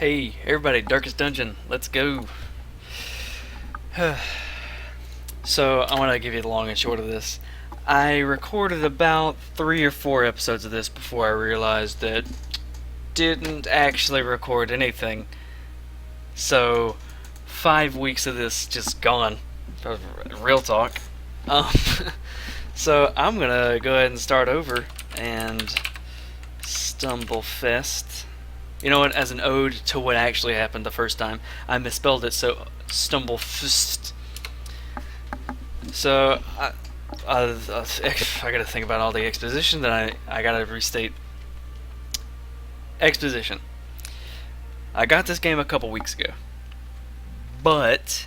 Hey, everybody, Darkest Dungeon, let's go. So, I want to give you the long and short of this. I recorded about 3 or 4 episodes of this before I realized that didn't actually record anything. So, 5 weeks of this just gone. Real talk. Um, so, I'm gonna go ahead and start over and Stumblefest. You know what? As an ode to what actually happened the first time, I misspelled it, so Stumblefist. So I gotta think about all the exposition. Then I gotta restate exposition. I got this game a couple weeks ago, but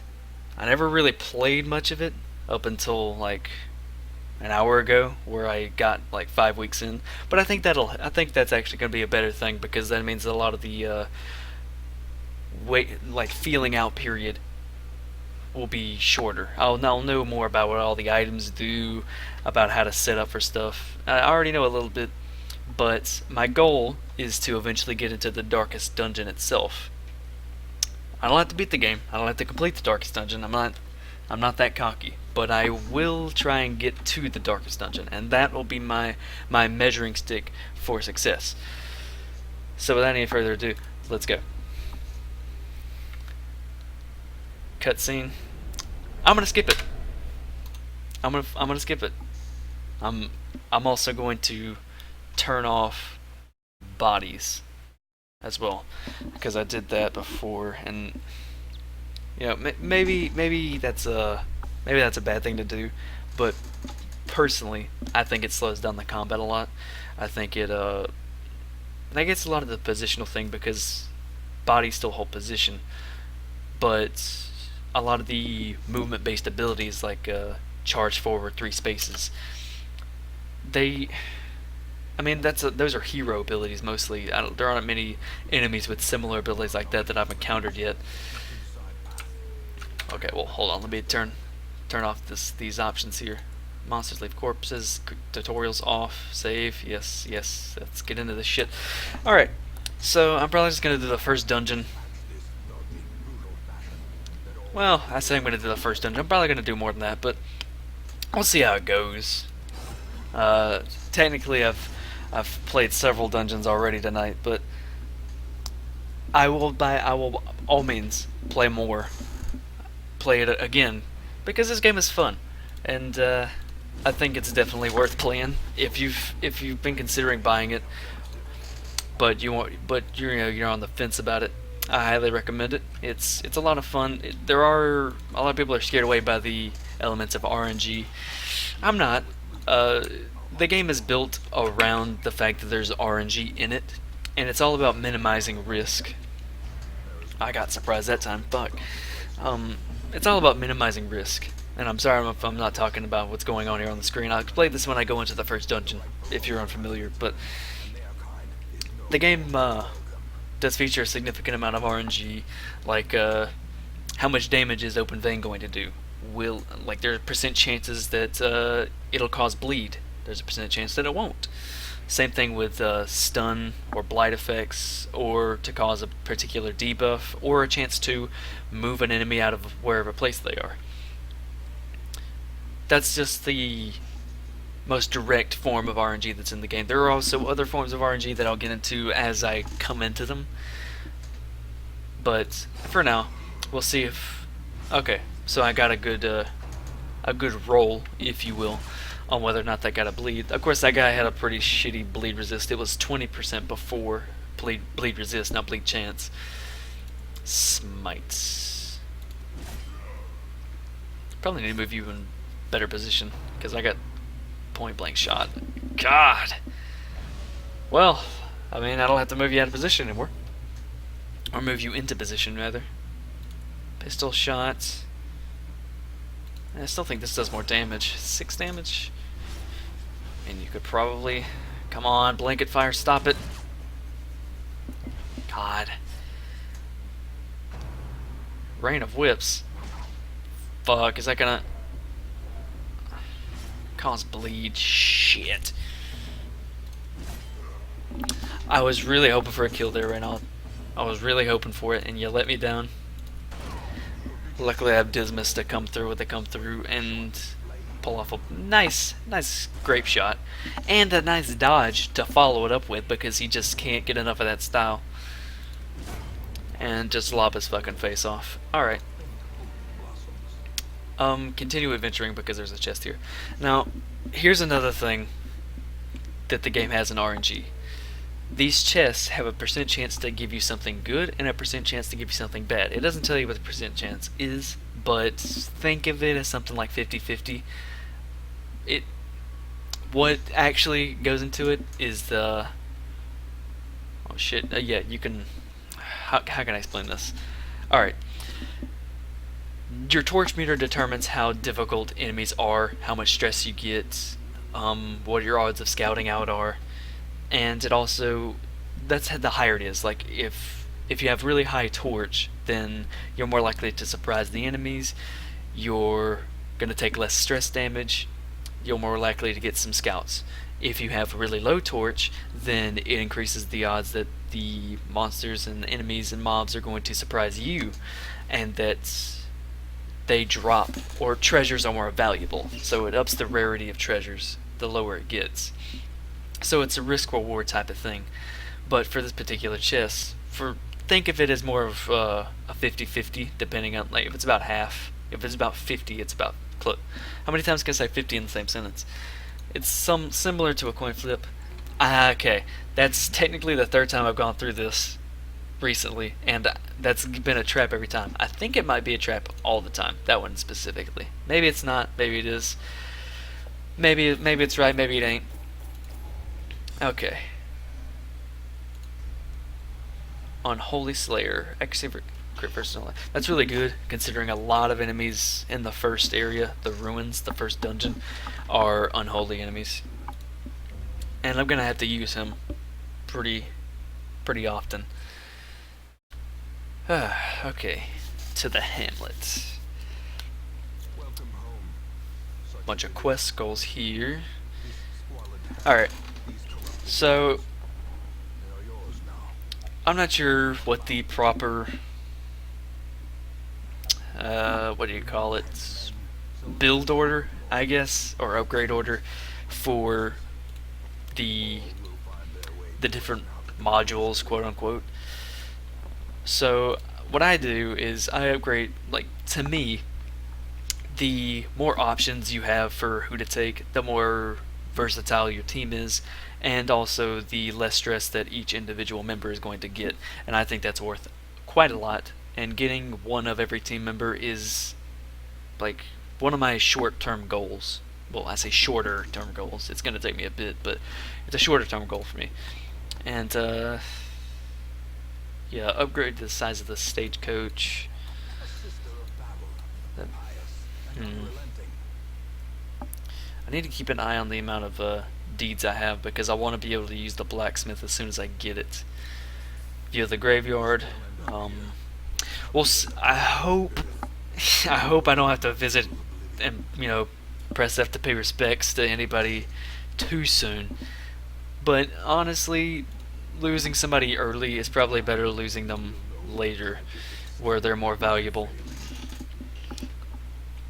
I never really played much of it up until like an hour ago, where I got like 5 weeks in. But I think that's actually going to be a better thing, because that means a lot of the wait, like, feeling out period will be shorter. I'll know more about what all the items do, about how to set up for stuff. I already know a little bit, but my goal is to eventually get into the darkest dungeon itself. I don't have to beat the game. I don't have to complete the darkest dungeon. I'm not that cocky, but I will try and get to the darkest dungeon, and that will be my measuring stick for success. So without any further ado, let's go. Cutscene. I'm gonna skip it. I'm gonna skip it. I'm also going to turn off bodies as well, because I did that before, and maybe that's a bad thing to do, but personally, I think it slows down the combat a lot. I think it's a lot of the positional thing, because bodies still hold position, but a lot of the movement-based abilities, like charge forward 3 spaces, they I mean, those are hero abilities mostly. There aren't many enemies with similar abilities like that I've encountered yet. Okay, well, hold on. Let me turn off these options here. Monsters leave corpses. Tutorials off. Save. Yes, yes. Let's get into this shit. Alright, so I'm probably just going to do the first dungeon. Well, I say I'm going to do the first dungeon. I'm probably going to do more than that, but we'll see how it goes. Technically, I've played several dungeons already tonight, but I will by all means play more, play it again, because this game is fun, and I think it's definitely worth playing if you've been considering buying it, but you're on the fence about it. I highly recommend it. It's a lot of fun. There are a lot of people are scared away by the elements of RNG. I'm not. The game is built around the fact that there's RNG in it, and it's all about minimizing risk. I got surprised that time. Fuck. It's all about minimizing risk. And I'm sorry if I'm not talking about what's going on here on the screen. I'll explain this when I go into the first dungeon, if you're unfamiliar. But the game does feature a significant amount of RNG, like how much damage is Open Vein going to do? There are percent chances that it'll cause bleed. There's a percent chance that it won't. Same thing with stun or blight effects, or to cause a particular debuff, or a chance to move an enemy out of wherever place they are. That's just the most direct form of RNG that's in the game. There are also other forms of RNG that I'll get into as I come into them. But for now, we'll see if... Okay, so I got a good roll, if you will, on whether or not that got a bleed. Of course, that guy had a pretty shitty bleed resist. It was 20% before bleed resist, not bleed chance. Smites. Probably need to move you in better position, because I got point blank shot. God. Well, I mean, I don't have to move you out of position anymore, or move you into position rather. Pistol shots. I still think this does more damage. 6 damage. And you could probably... Come on, blanket fire, stop it. God. Rain of whips. Fuck, is that gonna... cause bleed? Shit. I was really hoping for a kill there right now. I was really hoping for it, and you let me down. Luckily, I have Dismas to come through with the come through and pull off a nice grape shot, and a nice dodge to follow it up with because he just can't get enough of that style. And just lob his fucking face off. Alright. Continue adventuring because there's a chest here. Now, here's another thing that the game has in RNG. These chests have a percent chance to give you something good and a percent chance to give you something bad. It doesn't tell you what the percent chance is, but think of it as something like 50-50. What actually goes into it is the... Oh shit, yeah, you can... How can I explain this? Alright. Your torch meter determines how difficult enemies are, how much stress you get, what your odds of scouting out are, and it also... That's the higher it is. Like, if you have really high torch, then you're more likely to surprise the enemies, you're going to take less stress damage, you're more likely to get some scouts. If you have really low torch, then it increases the odds that the monsters and enemies and mobs are going to surprise you, and that they drop, or treasures are more valuable. So it ups the rarity of treasures the lower it gets. So it's a risk-reward type of thing. But for this particular chest, think of it as more of a 50-50, depending on, like, if it's about half. If it's about 50, it's about... How many times can I say 50 in the same sentence? It's similar to a coin flip. Okay, that's technically the third time I've gone through this recently, and that's been a trap every time. I think it might be a trap all the time, that one specifically. Maybe it's not, maybe it is. Maybe it's right, maybe it ain't. Okay. Unholy Slayer. Accuracy crit personal. That's really good, considering a lot of enemies in the first area, the ruins, the first dungeon, are unholy enemies. And I'm gonna have to use him pretty often. Okay, to the hamlet. Bunch of quest goals here. Alright, so I'm not sure what the proper what do you call it, build order, I guess, or upgrade order for the different modules, quote unquote. So what I do is I upgrade, like, to me, the more options you have for who to take, the more versatile your team is, and also the less stress that each individual member is going to get. And I think that's worth quite a lot. And getting one of every team member is, like, one of my short-term goals. Well, I say shorter-term goals. It's going to take me a bit, but it's a shorter-term goal for me. And, yeah, upgrade the size of the stagecoach. I need to keep an eye on the amount of deeds I have, because I want to be able to use the blacksmith as soon as I get it. View the graveyard. Well, I hope I don't have to visit and, you know, press F to pay respects to anybody too soon. But honestly, losing somebody early is probably better than losing them later, where they're more valuable.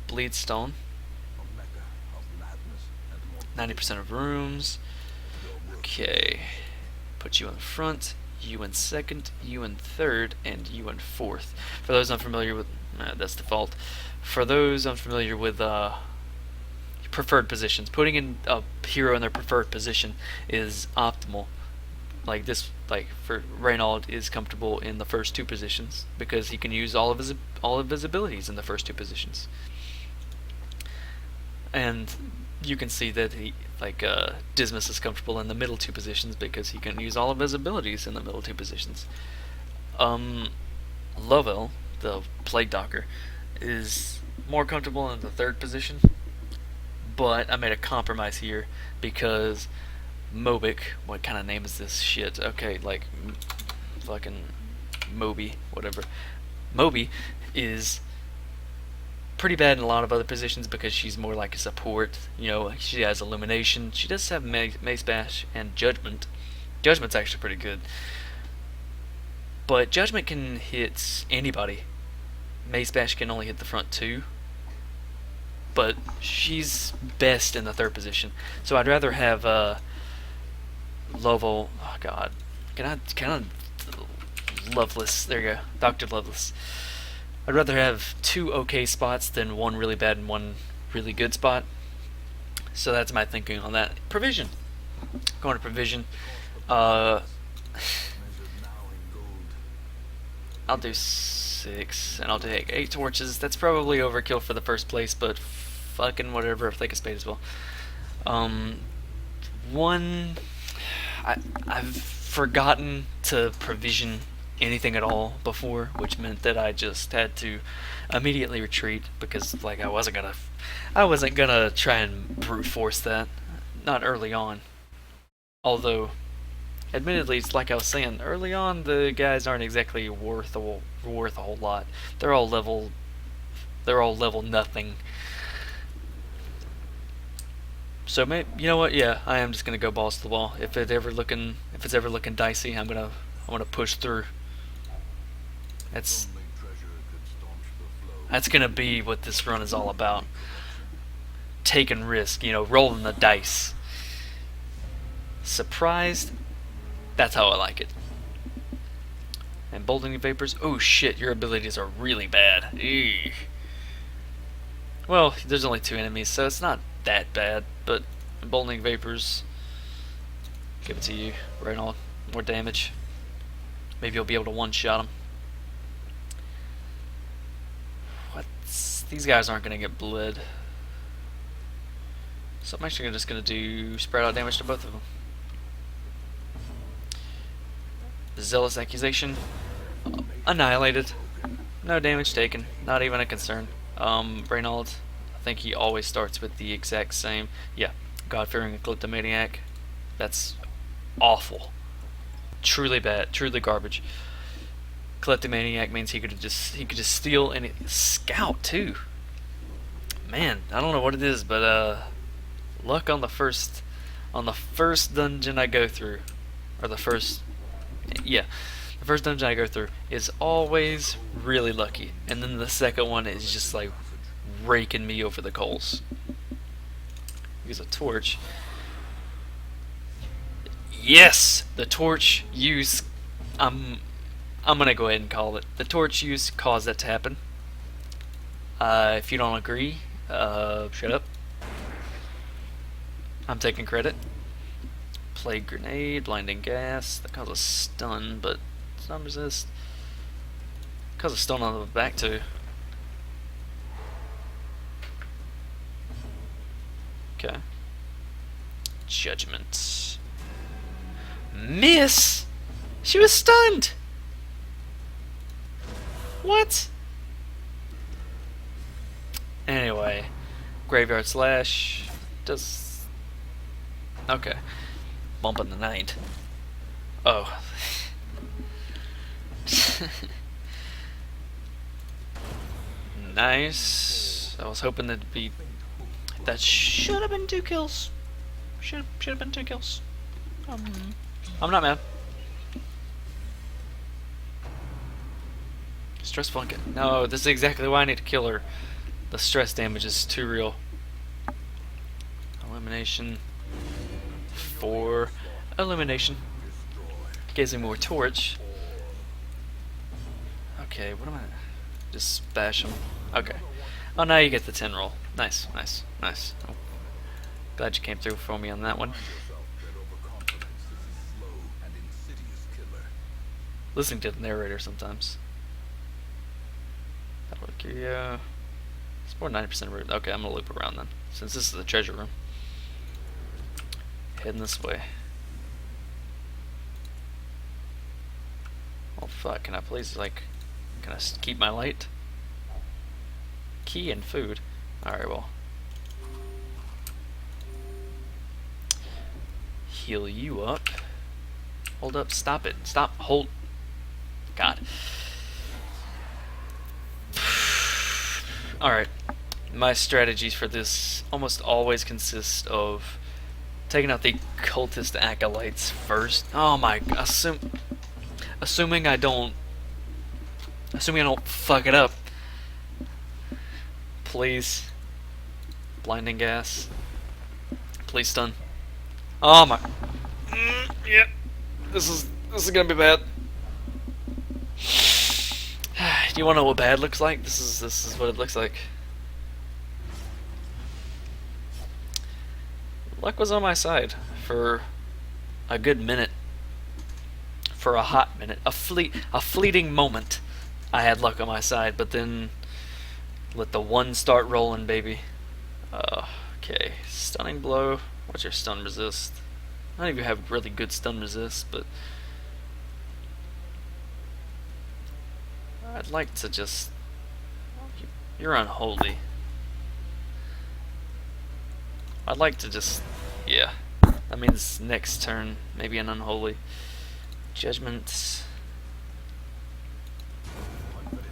Bleedstone. 90% of rooms. Okay. Put you in front, you in second, you in third, and you in fourth. For those unfamiliar with... that's default. For those unfamiliar with preferred positions, putting in a hero in their preferred position is optimal. Like this, like for Reynald is comfortable in the first two positions because he can use all of his abilities in the first two positions. And you can see that he, like, Dismas is comfortable in the middle two positions because he can use all of his abilities in the middle two positions. Lovell, the Plague Docker, is more comfortable in the third position, but I made a compromise here because Mobic, what kind of name is this shit? Okay, like, fucking Moby, whatever. Moby is pretty bad in a lot of other positions because she's more like a support. You know, she has Illumination. She does have Mace Bash and Judgment. Judgment's actually pretty good. But Judgment can hit anybody. Maze Bash can only hit the front two. But she's best in the third position. So I'd rather have Lovell. Oh God, can I Loveless? There you go, Dr. Loveless. I'd rather have two okay spots than one really bad and one really good spot. So that's my thinking on that. Provision. Going to provision. I'll do 6, and I'll take 8 torches. That's probably overkill for the first place, but fucking whatever. I'll take a spade as well. I've forgotten to provision anything at all before, which meant that I just had to immediately retreat because, like, I wasn't gonna try and brute force that, not early on. Although, admittedly, it's like I was saying early on, the guys aren't exactly worth a whole lot. They're all level nothing. So maybe, you know what? Yeah, I am just gonna go balls to the wall. If it's ever looking dicey, I'm gonna push through. That's gonna be what this run is all about. Taking risk, rolling the dice. Surprised. That's how I like it. And bolting vapors. Oh shit, your abilities are really bad. Eugh. Well, there's only 2 enemies, so it's not that bad. But bolting vapors, give it to you. Right on. More damage. Maybe you'll be able to one-shot them. These guys aren't going to get bled. So I'm actually just going to do spread out damage to both of them. Zealous Accusation. Annihilated. No damage taken. Not even a concern. Reynald, I think he always starts with the exact same. Yeah, God-fearing Kleptomaniac. That's awful. Truly bad. Truly garbage. Kleptomaniac means he could just steal and scout too. Man, I don't know what it is, but luck on the first dungeon I go through, or the first dungeon I go through is always really lucky, and then the second one is just like raking me over the coals. Use a torch. Yes, the torch use. I'm gonna go ahead and call it. The torch use caused that to happen. If you don't agree, shut up. I'm taking credit. Plague grenade, blinding gas. That causes stun, but stun resist. Causes stun on the back too. Okay. Judgment. Miss! She was stunned! What? Anyway, Graveyard Slash does. Okay. Bumping the night. Oh. Nice. I was hoping that'd be. That should have been 2 kills. Should have been 2 kills. I'm not mad. Stress Blanket. No, this is exactly why I need to kill her. The stress damage is too real. Elimination. 4. Elimination. Gives me more torch. Okay, what am I? Just bash them. Okay. Oh, now you get the 10 roll. Nice, nice, nice. Oh. Glad you came through for me on that one. Listening to the narrator sometimes. That'll look here. It's more 90% route. Okay, I'm gonna loop around then, since this is the treasure room. Heading this way. Oh fuck! Can I please can I keep my light? Key and food. All right, well. Heal you up. Hold up. Stop it. Stop. Hold. God. Alright. My strategies for this almost always consist of taking out the cultist acolytes first. Oh my, assuming I don't fuck it up. Please. Blinding gas. Please stun. Oh my. Yep. This is gonna be bad. Do you want to know what bad looks like? This is what it looks like. Luck was on my side for a good minute. For a hot minute, a fleeting moment. I had luck on my side, but then let the one start rolling, baby. Okay, stunning blow. What's your stun resist? None of you have really good stun resist, but I'd like to just. You're unholy. I'd like to just. Yeah. That means next turn, maybe an unholy. Judgment.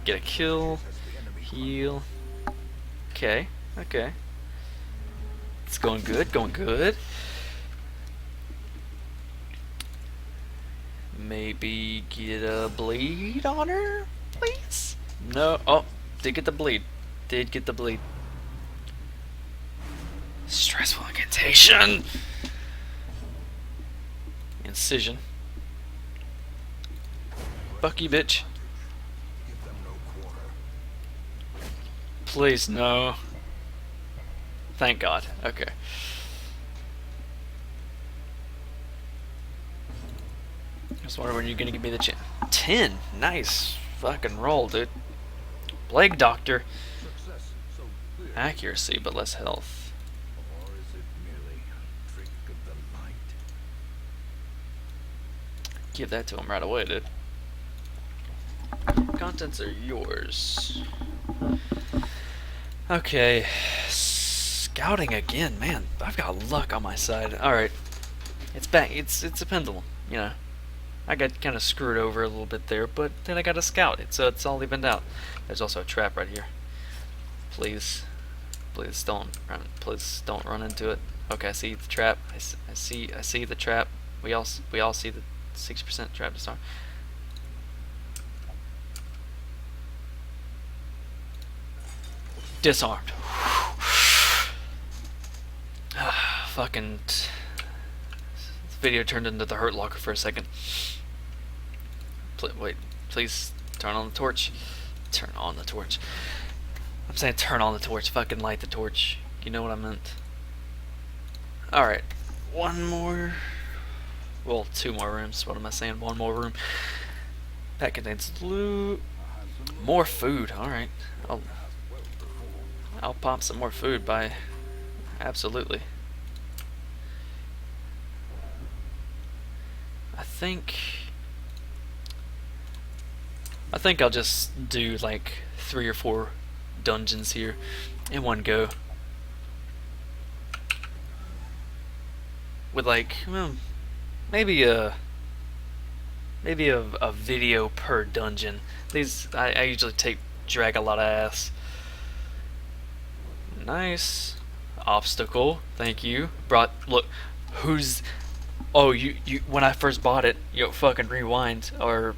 Get a kill. Heal. Okay. Okay. It's going good. Going good. Maybe get a bleed on her, please? No. Oh, did get the bleed. Did get the bleed. Stressful incantation. Incision. Fuck you, bitch. Please, no. Thank God. Okay. Just wonder when you're gonna give me the chance. 10. Nice. Fucking roll, dude. Plague Doctor. Accuracy, but less health. Or is it merely a trick of the light? Give that to him right away, dude. Contents are yours. Okay. Scouting again, man. I've got luck on my side. Alright. It's back. It's a pendulum, you know. I got kind of screwed over a little bit there, but then I got a scout. It's all evened out. There's also a trap right here. Please don't run into it. Okay, I see the trap. I see the trap. We all see the 6% trap to start. Disarmed. Fucking. This video turned into the Hurt Locker for a second. Wait, please turn on the torch. Turn on the torch. I'm saying turn on the torch. Fucking light the torch. You know what I meant. Alright. One more. Well, 2 more rooms. What am I saying? 1 more room. That contains loot. More food. Alright. I'll pop some more food by. Absolutely. I think I'll just do like 3 or 4 dungeons here in one go. With like, well, maybe a video per dungeon. These I usually drag a lot of ass. Nice. Obstacle. Thank you. Look, who's oh, you when I first bought it, fucking rewind or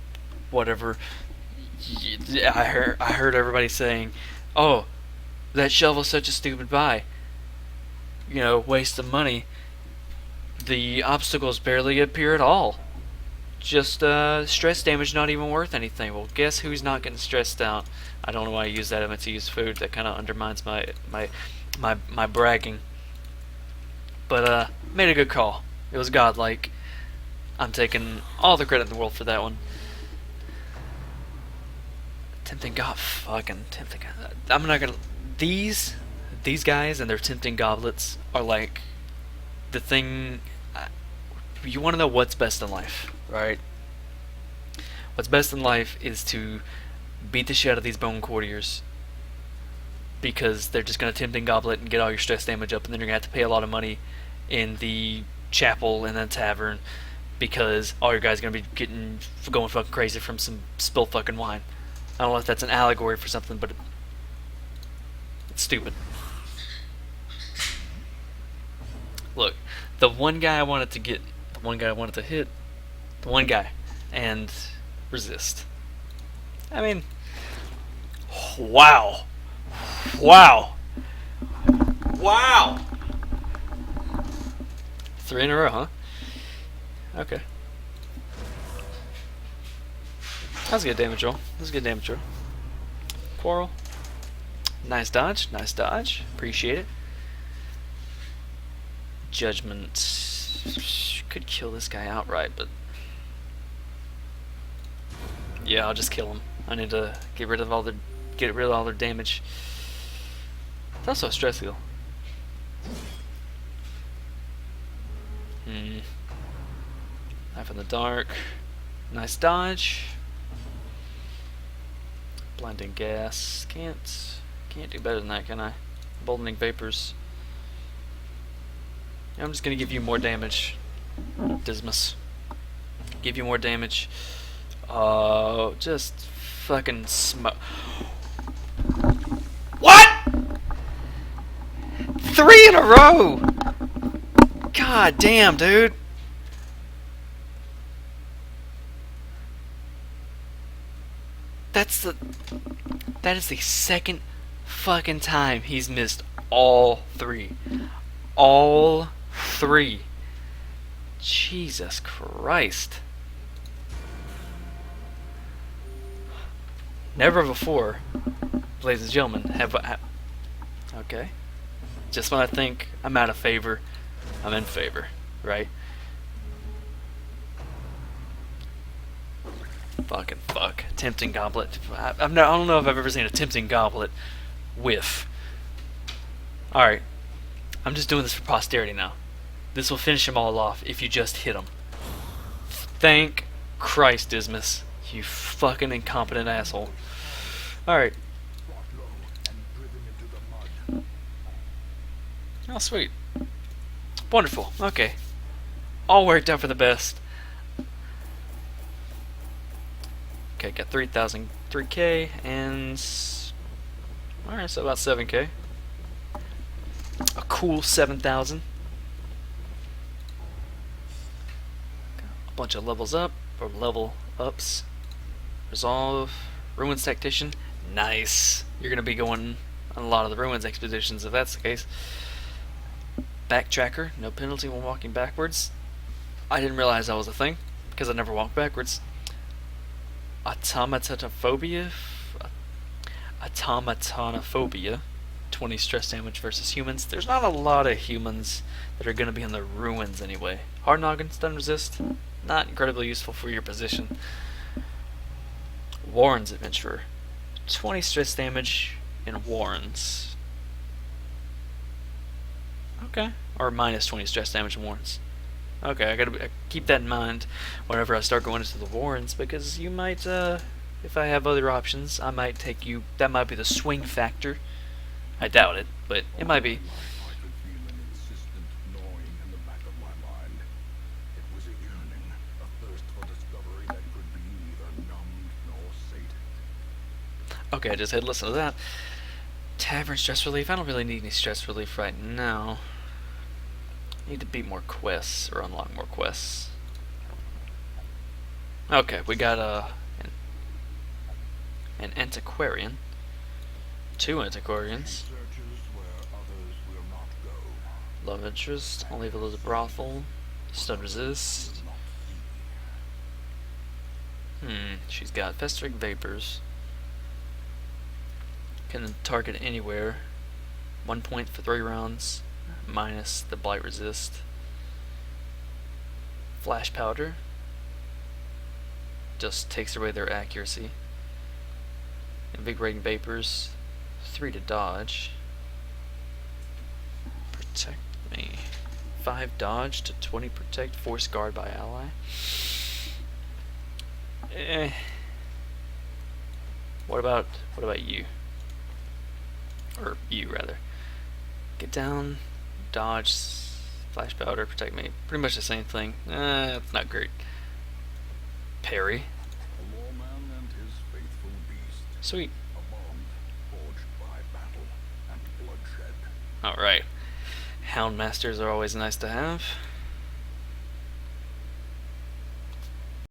whatever. I heard everybody saying, "Oh, that shovel's such a stupid buy. You know, waste of money. The obstacles barely appear at all. Just stress damage, not even worth anything." Well, guess who's not getting stressed out? I don't know why I use that. I meant to use food. That kind of undermines my bragging. But made a good call. It was godlike. I'm taking all the credit in the world for that one. Tempting tempting. I'm not gonna. These guys and their tempting goblets are like the thing. You want to know what's best in life, right? What's best in life is to beat the shit out of these bone courtiers, because they're just gonna tempting goblet and get all your stress damage up, and then you're gonna have to pay a lot of money in the chapel and then tavern, because all your guys are gonna be going fucking crazy from some spilled fucking wine. I don't know if that's an allegory for something, but it's stupid. Look, the one guy I wanted to hit, and resist. I mean, wow. Wow. Wow. 3 in a row, huh? Okay. That's good damage roll. That's good damage roll. Quarrel. Nice dodge. Nice dodge. Appreciate it. Judgment. Could kill this guy outright, but yeah, I'll just kill him. I need to get rid of all their damage. It's also a stress heal. Knife in the dark. Nice dodge. Blinding gas. Can't do better than that, can I? Boldening vapors. Yeah, I'm just gonna give you more damage, Dismas. Give you more damage. Oh, just fucking smoke. What? 3 in a row! God damn, dude. That is the second fucking time he's missed all 3. All 3. Jesus Christ. Never before, ladies and gentlemen, have okay. Just when I think I'm out of favor, I'm in favor, right? Fucking fuck. Tempting Goblet. I don't know if I've ever seen a Tempting Goblet whiff. Alright. I'm just doing this for posterity now. This will finish them all off if you just hit them. Thank Christ, Dismas. You fucking incompetent asshole. Alright. Oh, sweet. Wonderful. Okay. All worked out for the best. Okay, got 3,000, 3K, and alright, so about 7K. A cool 7,000. A bunch of levels up, or level ups. Resolve, Ruins Tactician. Nice. You're gonna be going on a lot of the Ruins expeditions if that's the case. Backtracker, no penalty when walking backwards. I didn't realize that was a thing, because I never walked backwards. Automatonophobia. 20 stress damage versus humans. There's not a lot of humans that are going to be in the ruins anyway. Hard noggin, stun resist. Not incredibly useful for your position. Warren's Adventurer. 20 stress damage in Warrens. Okay. Or minus 20 stress damage in Warrens. Okay, I gotta keep that in mind whenever I start going into the Warrens, because you might, if I have other options, I might take you. That might be the swing factor. I doubt it, but it might be. I could feel an insistent gnawing in the back of my mind. It was a yearning, a thirst for discovery that could be neither numbed nor sated. Okay, I just had to listen to that. Tavern stress relief. I don't really need any stress relief right now. Need to beat more quests or unlock more quests. Okay, we got an antiquarian, 2 antiquarians. Searches where others will not go. Love interest, only if it is a brothel. Stun resist. She's got festering vapors. Can target anywhere. 1 point for 3 rounds. Minus the blight resist. Flash powder. Just takes away their accuracy. Invigorating vapors. 3 to dodge. Protect me. 5 dodge to 20 protect. Force guard by ally. What about you? Or you rather. Get down. Dodge, flash powder, protect me. Pretty much the same thing. It's not great. Parry. A lawman and his faithful beast. Sweet. A bond forged by battle and bloodshed. Alright. Hound masters are always nice to have.